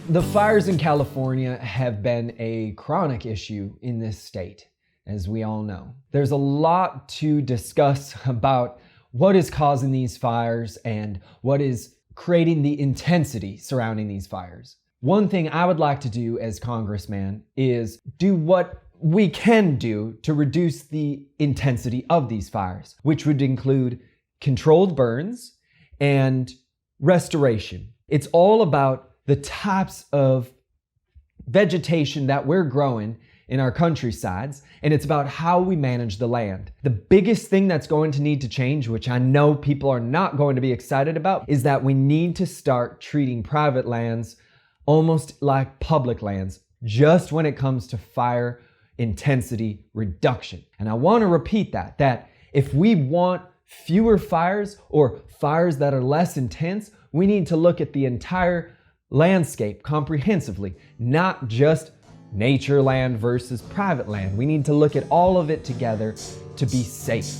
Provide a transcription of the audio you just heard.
The fires in California have been a chronic issue in this state, as we all know. There's a lot to discuss about what is causing these fires and what is creating the intensity surrounding these fires. One thing I would like to do as congressman is do what we can do to reduce the intensity of these fires, which would include controlled burns and restoration. It's all about the types of vegetation that we're growing in our countrysides, and it's about how we manage the land. The biggest thing that's going to need to change, which I know people are not going to be excited about, is that we need to start treating private lands almost like public lands, just when it comes to fire intensity reduction. And I want to repeat that if we want fewer fires or fires that are less intense, we need to look at the entire landscape comprehensively, not just nature land versus private land. We need to look at all of it together to be safe.